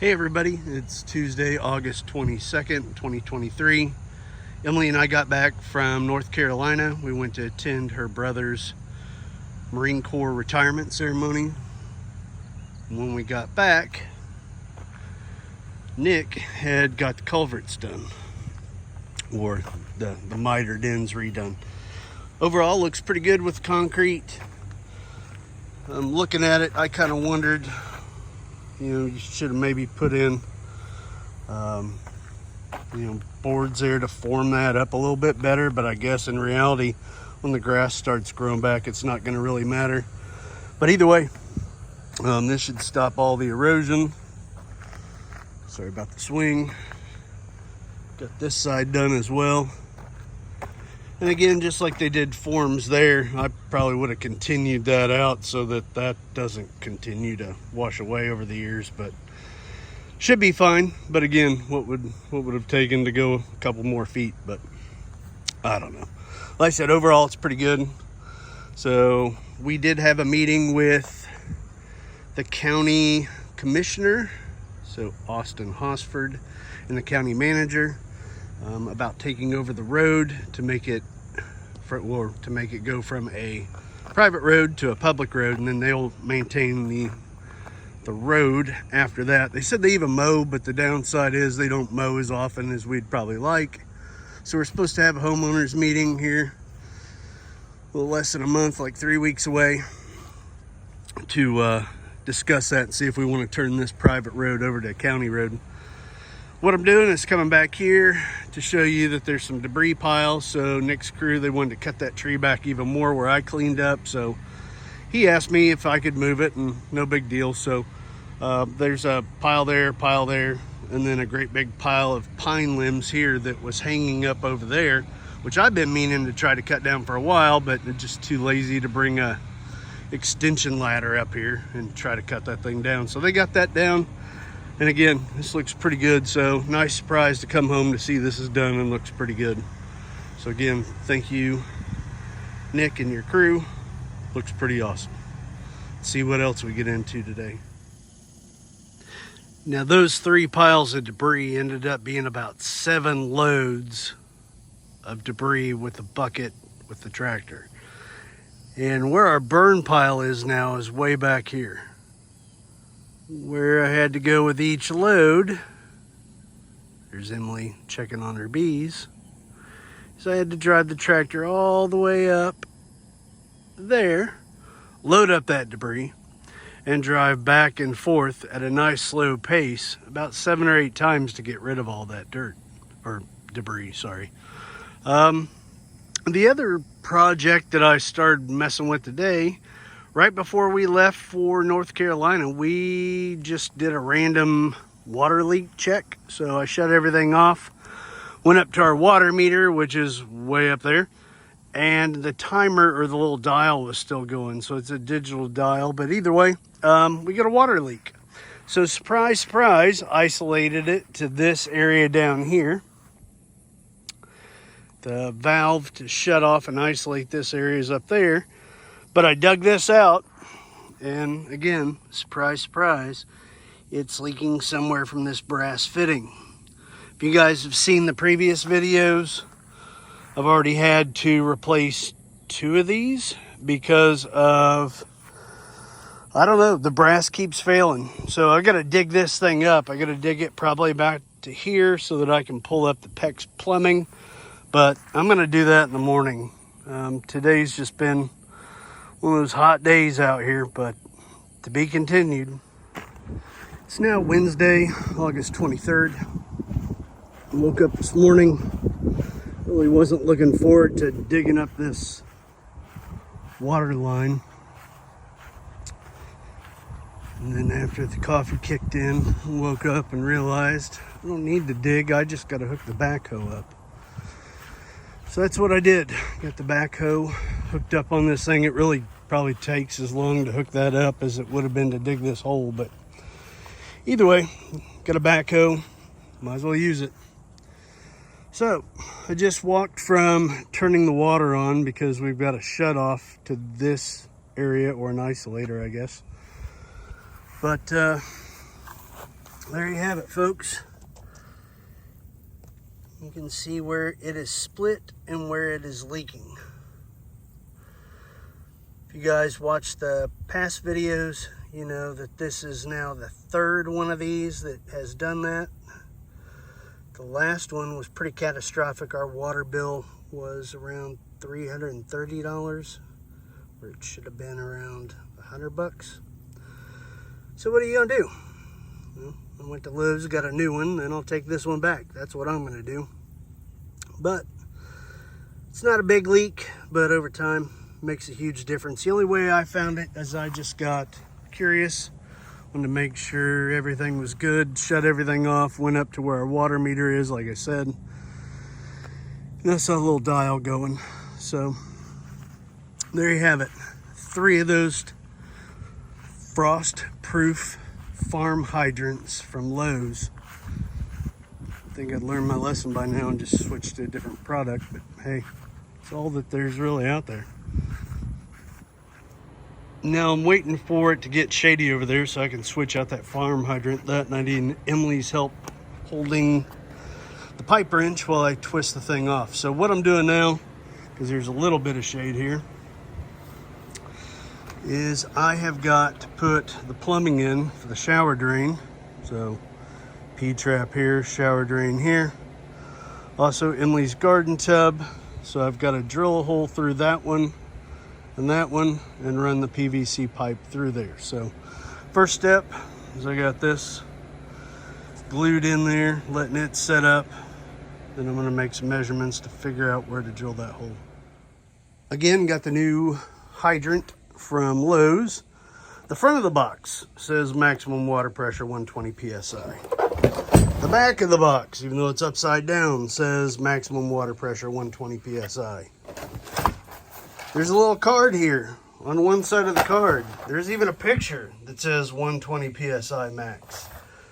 Hey everybody, it's Tuesday, August 22nd, 2023. Emily and I got back from North Carolina. We went to attend her brother's Marine Corps retirement ceremony. When we got back, Nick had got the culverts done, or the mitered ends redone. Overall, looks pretty good with concrete. Looking at it, I kind of wondered, you should have maybe put in, boards there to form that up a little bit better. But I guess in reality, when the grass starts growing back, it's not going to really matter. But either way, this should stop all the erosion. Sorry about the swing. Got this side done as well. And again, just like they did forms there, I probably would have continued that out so that that doesn't continue to wash away over the years, but should be fine. But again, what would have taken to go a couple more feet, but I don't know. Like I said, overall, it's pretty good. So we did have a meeting with the county commissioner, so Austin Hosford, and the county manager, about taking over the road to make it go from a private road to a public road, and then they'll maintain the road after that. They said they even mow, but the downside is they don't mow as often as we'd probably like. So we're supposed to have a homeowners meeting here a little less than a month, like 3 weeks away, to discuss that and see if we want to turn this private road over to a county road. What I'm doing is coming back here to show you that there's some debris piles. So Nick's crew, they wanted to cut that tree back even more where I cleaned up. So he asked me if I could move it, and no big deal. So there's a pile there, and then a great big pile of pine limbs here that was hanging up over there, which I've been meaning to try to cut down for a while, but I'm just too lazy to bring a extension ladder up here and try to cut that thing down. So they got that down. And again, this looks pretty good. So nice surprise to come home to see this is done and looks pretty good. So again, thank you, Nick and your crew. Looks pretty awesome. Let's see what else we get into today. Now those 3 piles of debris ended up being about 7 loads of debris with the bucket with the tractor. And where our burn pile is now is way back here, where I had to go with each load. There's Emily checking on her bees. So I had to drive the tractor all the way up there, load up that debris, and drive back and forth at a nice slow pace about 7 or 8 times to get rid of all that dirt, or debris, sorry. The other project that I started messing with today, right before we left for North Carolina, we just did a random water leak check. So I shut everything off, went up to our water meter, which is way up there, and the timer, or the little dial, was still going. So it's a digital dial, but either way, we got a water leak. So surprise, surprise, isolated it to this area down here. The valve to shut off and isolate this area is up there. But I dug this out, and again, surprise, surprise, it's leaking somewhere from this brass fitting. If you guys have seen the previous videos, I've already had to replace 2 of these because of, I don't know, the brass keeps failing. So I got to dig this thing up. I got to dig it probably back to here so that I can pull up the PEX plumbing. But I'm going to do that in the morning. Today's just been one of those hot days out here, but to be continued. It's now Wednesday, August 23rd. I woke up this morning, really wasn't looking forward to digging up this water line. And then after the coffee kicked in, I woke up and realized I don't need to dig, I just got to hook the backhoe up. So that's what I did. Got the backhoe hooked up on this thing. It really probably takes as long to hook that up as it would have been to dig this hole, but either way, got a backhoe, might as well use it. So I just walked from turning the water on because we've got a shut off to this area, or an isolator, I guess. But there you have it, folks. You can see where it is split and where it is leaking. If you guys watched the past videos, you know that this is now the third one of these that has done that. The last one was pretty catastrophic. Our water bill was around $330, where it should have been around $100. So what are you gonna do? Well, I went to Lowe's, got a new one, and I'll take this one back. That's what I'm gonna do. But it's not a big leak, but over time makes a huge difference. The only way I found it is I just got curious, wanted to make sure everything was good, shut everything off, went up to where our water meter is, like I said, and I saw a little dial going. So there you have it. 3 of those frost-proof farm hydrants from Lowe's. I think I'd learned my lesson by now and just switched to a different product, but hey, it's all that there's really out there. Now I'm waiting for it to get shady over there so I can switch out that farm hydrant. That, and I need Emily's help holding the pipe wrench while I twist the thing off. So what I'm doing now, because there's a little bit of shade here, is I have got to put the plumbing in for the shower drain. So P-trap here, shower drain here. Also Emily's garden tub. So I've got to drill a hole through that one and run the PVC pipe through there. So first step is I got this glued in there, letting it set up. Then I'm going to make some measurements to figure out where to drill that hole. Again, got the new hydrant from Lowe's. The front of the box says maximum water pressure 120 psi. The back of the box, even though it's upside down, says maximum water pressure 120 psi. There's a little card here on one side of the card. There's even a picture that says 120 psi max.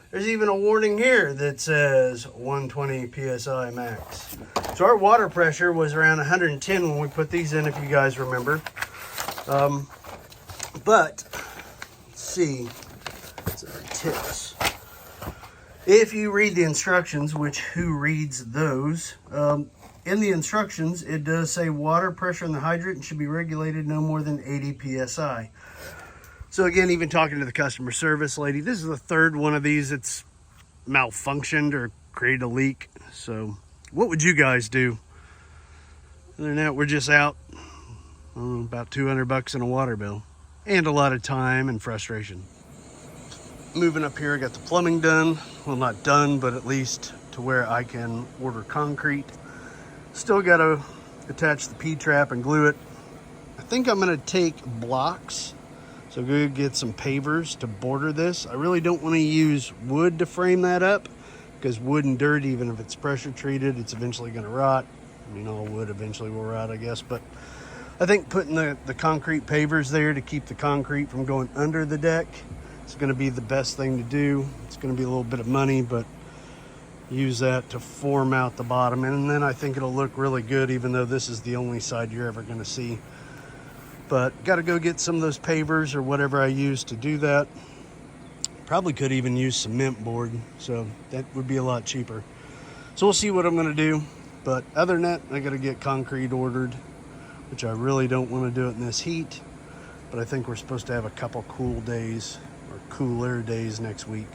There's even a warning here that says 120 psi max. So our water pressure was around 110 when we put these in, if you guys remember. But let's see, what's our tips? If you read the instructions, which who reads those? In the instructions, it does say water pressure in the hydrant should be regulated no more than 80 psi. So again, even talking to the customer service lady, this is the third one of these that's malfunctioned or created a leak. So what would you guys do? Other than that, we're just out about $200 in a water bill and a lot of time and frustration. Moving up here, I got the plumbing done. Well, not done, but at least to where I can order concrete. Still got to attach the P-trap and glue it. I think I'm going to take blocks. So go get some pavers to border this. I really don't want to use wood to frame that up, because wood and dirt, even if it's pressure treated, it's eventually going to rot. I mean, all wood eventually will rot, I guess. But I think putting the concrete pavers there to keep the concrete from going under the deck is going to be the best thing to do. It's going to be a little bit of money, but use that to form out the bottom, and then I think it'll look really good, even though this is the only side you're ever going to see. But got to go get some of those pavers or whatever I use to do that. Probably could even use cement board, so that would be a lot cheaper. So we'll see what I'm going to do. But other than that, I got to get concrete ordered, which I really don't want to do it in this heat. But I think we're supposed to have a couple cool days or cooler days next week.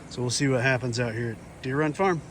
So we'll see what happens out here at Deer Run Farm.